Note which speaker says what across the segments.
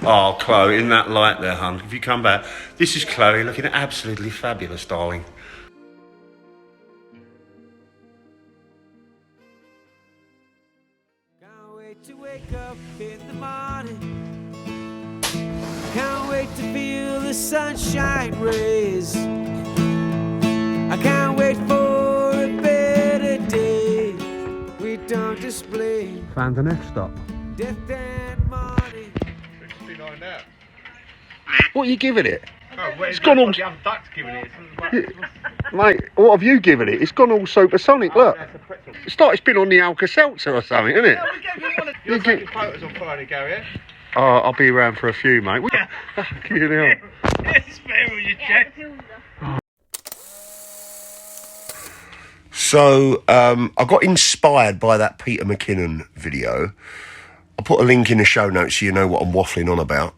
Speaker 1: Oh, Chloe, in that light there, hun. If you come back, this is Chloe looking absolutely fabulous, darling.
Speaker 2: Can't wait to wake up in the morning. Can't wait to feel the sunshine rays. I can't wait for a better day. We don't display.
Speaker 1: Found the next stop.
Speaker 2: Death and money.
Speaker 3: 69 now.
Speaker 1: What are you giving it?
Speaker 3: Oh, well,
Speaker 1: It's gone all...
Speaker 3: the other duck's giving it.
Speaker 1: Mate, what have you given it? It's gone all supersonic, look. It's been on the Alka-Seltzer or something, isn't it?
Speaker 3: You're taking photos on Friday, Gary, yeah?
Speaker 1: Oh, I'll be around for a few, mate. Give you the
Speaker 3: Spare all your chest.
Speaker 1: So, I got inspired by that Peter McKinnon video. I'll put a link in the show notes so you know what I'm waffling on about.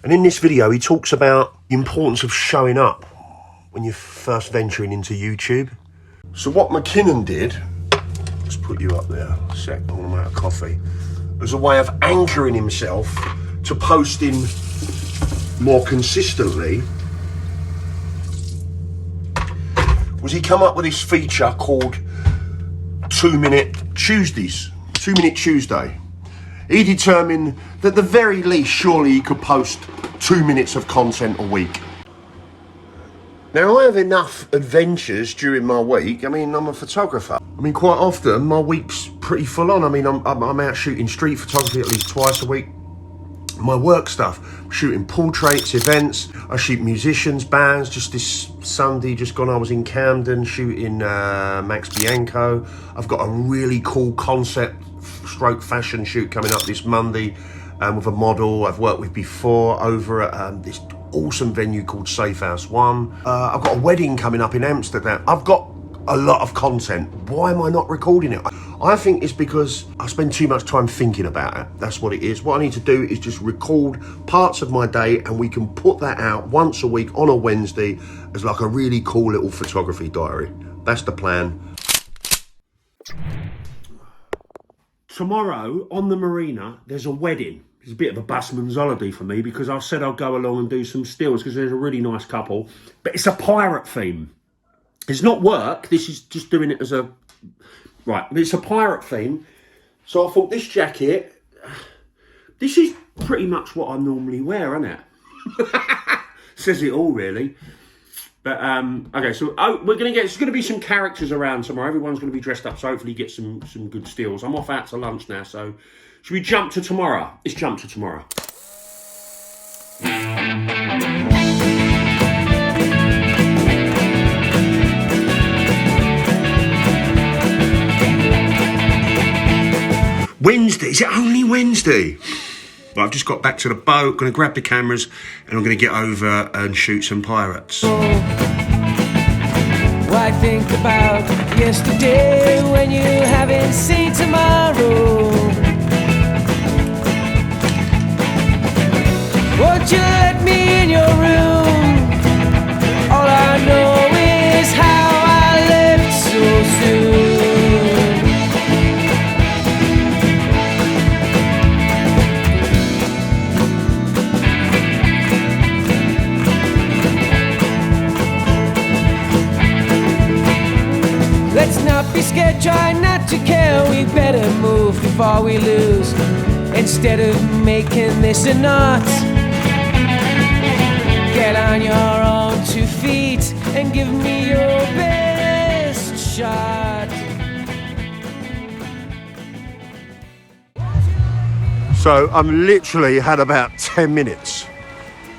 Speaker 1: And in this video, he talks about the importance of showing up when you're first venturing into YouTube. So what McKinnon did, let's put you up there a sec, I'm out of coffee, as a way of anchoring himself to posting more consistently, was he come up with this feature called 2 Minute Tuesdays, 2 Minute Tuesday. He determined that the very least, surely he could post 2 minutes of content a week. Now, I have enough adventures during my week. I mean, I'm a photographer. I mean, quite often, my week's pretty full on. I mean, I'm out shooting street photography at least twice a week. My work stuff, shooting portraits, events. I shoot musicians, bands. Just this Sunday, just gone, I was in Camden shooting Max Bianco. I've got a really cool concept stroke fashion shoot coming up this Monday with a model I've worked with before over at this awesome venue called Safe House One. I've got a wedding coming up in Amsterdam. I've got a lot of content. Why am I not recording it? I think it's because I spend too much time thinking about it. That's what it is. What I need to do is just record parts of my day and we can put that out once a week on a Wednesday as like a really cool little photography diary. That's the plan. Tomorrow on the marina, there's a wedding. It's a bit of a busman's holiday for me because I said I'll go along and do some stills because there's a really nice couple. But it's a pirate theme. It's not work. This is just doing it as a... Right, it's a pirate theme. So I thought this jacket... This is pretty much what I normally wear, isn't it? Says it all, really. But, okay, so there's going to be some characters around tomorrow. Everyone's going to be dressed up, so hopefully get some good steals. I'm off out to lunch now, so should we jump to tomorrow? Let's jump to tomorrow. Wednesday? Is it only Wednesday? Well, I've just got back to the boat, going to grab the cameras, and I'm going to get over and shoot some pirates.
Speaker 2: Why think about yesterday when you haven't seen tomorrow? Won't you let me in your room? All I know is how I left so soon. Let's not be scared, try not to care. We better move before we lose, instead of making this an art. Get on your own 2 feet and give me your best shot.
Speaker 1: So I'm literally had about 10 minutes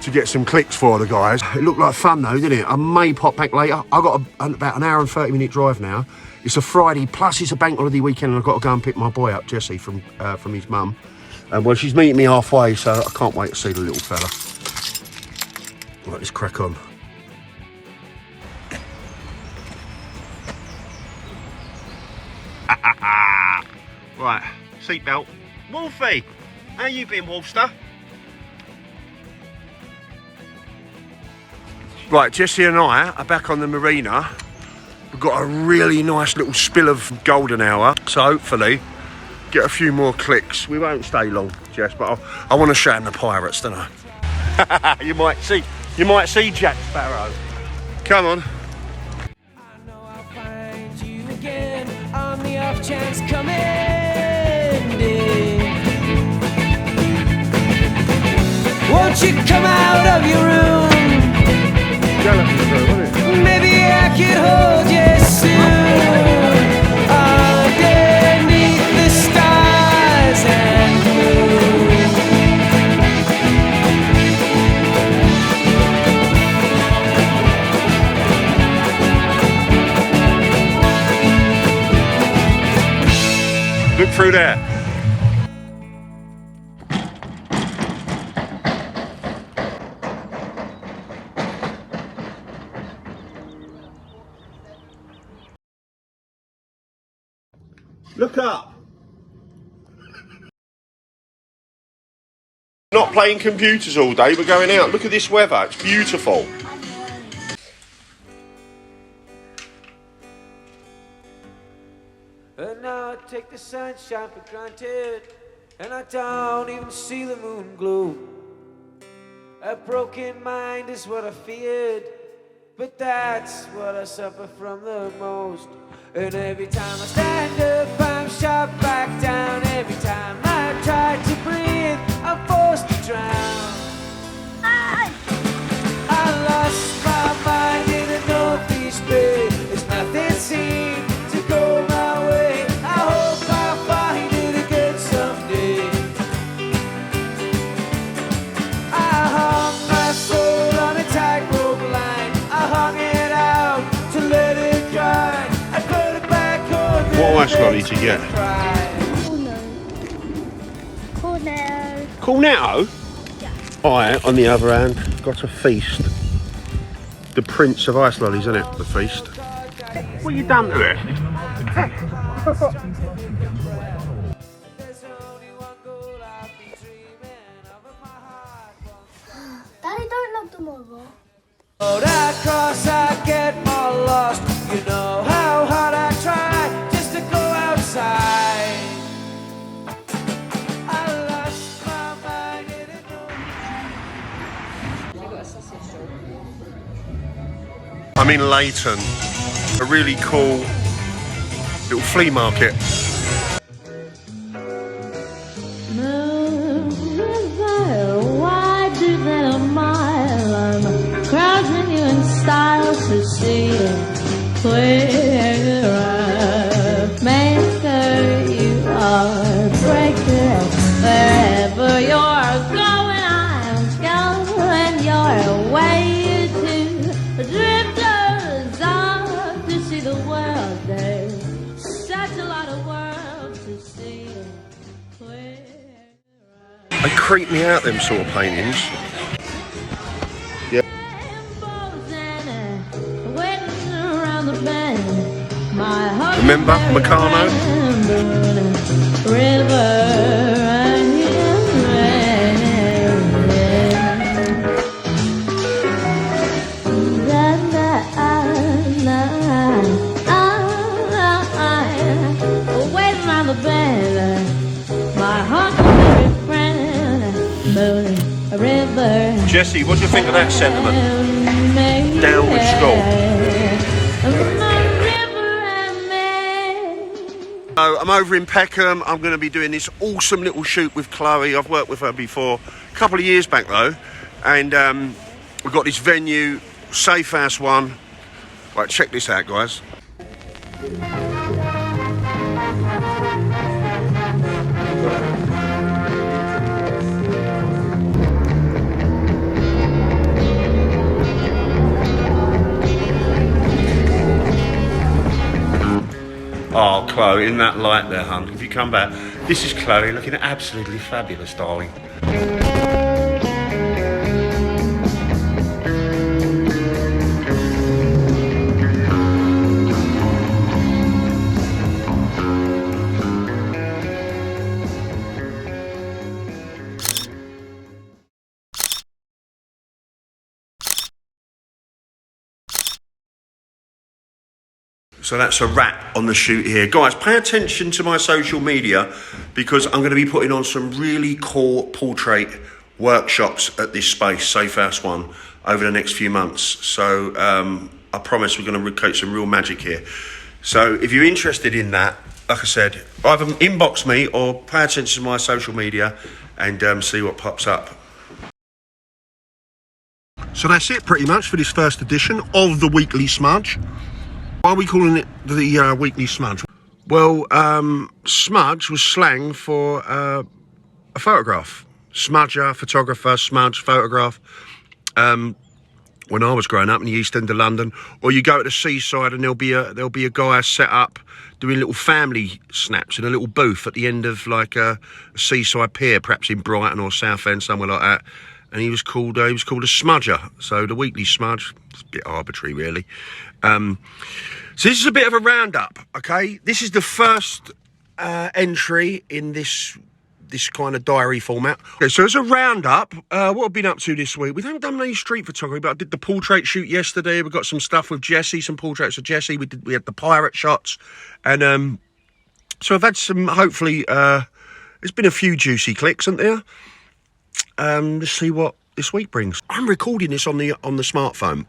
Speaker 1: to get some clicks for the guys. It looked like fun though, didn't it? I may pop back later. I've got about an hour and 30-minute drive now. It's a Friday, plus it's a bank holiday weekend, and I've got to go and pick my boy up, Jesse, from his mum. Well, she's meeting me halfway, so I can't wait to see the little fella. Right, let's crack on. Right, seatbelt. Wolfie, how you been, Wolfster? Right, Jesse and I are back on the marina. We've got a really nice little spill of golden hour, so hopefully get a few more clicks. We won't stay long, Jess, but I want to show him the pirates, don't I? You might see Jack Sparrow. Come on.
Speaker 2: I know I'll find you again on the off chance coming. Won't you come out of your room? Maybe I could hold you soon underneath the stars and moon.
Speaker 1: Look through there. Look up. Not playing computers all day, we're going out. Look at this weather, it's beautiful.
Speaker 2: And now I take the sunshine for granted, and I don't even see the moon glow. A broken mind is what I feared, but that's what I suffer from the most. And every time I stand up, I'm shot back down. Every time I try to breathe, I'm forced to drown. I lost my mind in a northeast bay. There's nothing seemed to go my way. I hope I'll find it again someday. I hung my soul on a tightrope line. I hung it out to let it dry. I put it back on.
Speaker 1: What ice lolly to get? Cornetto? I, on the other hand, got a feast. The Prince of Ice Lollies, isn't it? The feast. What you done to it?
Speaker 4: Daddy, don't knock them over.
Speaker 2: Oh, that cross I get more lost. You know how hard I try just to go outside. I lost my mind in a
Speaker 1: I'm in Leighton, a really cool little flea market.
Speaker 5: Why do that a mile? I'm crossing you in style to see it clearer. Maker, you are breaker. Wherever you're going, I'm going your way to drifters off to see the world. There's such a lot of world to see.
Speaker 1: They creep me out, them sort of paintings. Yeah. Remember Meccano? Jesse, what do you think of that sentiment? Down with school. So I'm over in Peckham. I'm going to be doing this awesome little shoot with Chloe. I've worked with her before, a couple of years back though, and we've got this venue, Safe House 1. Right, check this out, guys. Oh, Chloe, in that light there, hun. If you come back, this is Chloe looking absolutely fabulous, darling. So that's a wrap on the shoot here. Guys, pay attention to my social media because I'm going to be putting on some really cool portrait workshops at this space, Safe House 1, over the next few months. So I promise we're going to recreate some real magic here. So if you're interested in that, like I said, either inbox me or pay attention to my social media and see what pops up. So that's it pretty much for this first edition of the Weekly Smudge. Why are we calling it the Weekly Smudge? Well, smudge was slang for a photograph. Smudger, photographer, smudge, photograph. When I was growing up in the East End of London, or you go to the seaside and there'll be a guy set up doing little family snaps in a little booth at the end of like a seaside pier, perhaps in Brighton or Southend, somewhere like that. And he was called a smudger. So the Weekly Smudge, it's a bit arbitrary really. So this is a bit of a roundup, okay? This is the first entry in this kind of diary format. Okay, so as a roundup, what I've been up to this week, we haven't done any street photography, but I did the portrait shoot yesterday. We got some stuff with Jesse, some portraits of Jesse. We had the pirate shots, and so I've had some. Hopefully, there's been a few juicy clicks, isn't there? Let's see what this week brings. I'm recording this on the smartphone,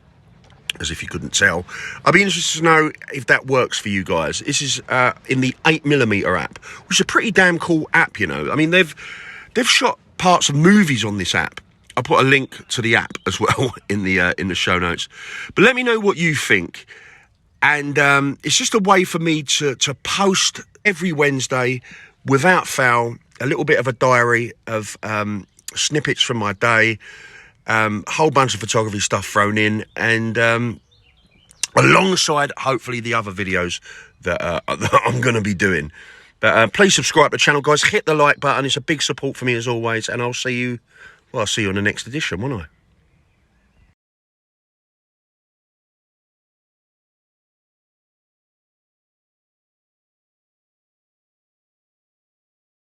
Speaker 1: as if you couldn't tell. I'd be interested to know if that works for you guys. This is in the 8mm app, which is a pretty damn cool app, you know. I mean, they've shot parts of movies on this app. I'll put a link to the app as well in the show notes. But let me know what you think. And it's just a way for me to post every Wednesday, without fail, a little bit of a diary of snippets from my day, a whole bunch of photography stuff thrown in, and alongside hopefully the other videos that I'm going to be doing. But please subscribe to the channel, guys. Hit the like button. It's a big support for me as always, and I'll see you on the next edition, won't I?